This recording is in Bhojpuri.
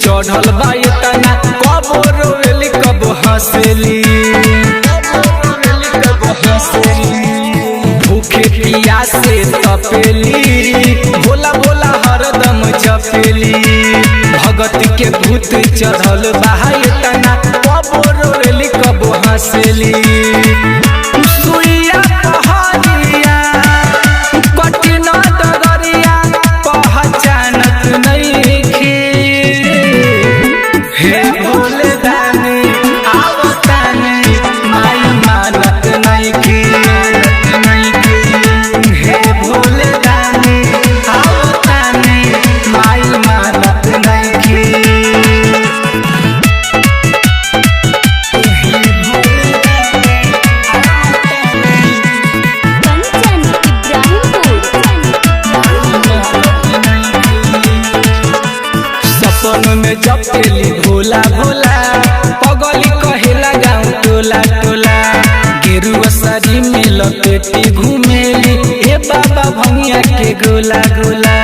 चढ़ल बा तना, कब रोवेली कब हंसेली। भूखे पियासे तपेली, भोला भोला हरदम जपेली। भगत के भूत चढ़ल बा तना, कब रोवेली कब हंसेली। सुइया पहाड़िया कठिन डगरिया पहचानत नइखे। हे भोले दानी आवतानी माई मानत नइखे। हे भोले दानी आवतानी माई मानत नइखे। सपन में जपेली भोला भोला, पगली कहेला गाँव टोला टोला। गेरुआ साड़ी में लपेटी घूमेली, हे बाबा भंगिया के गोला गोला।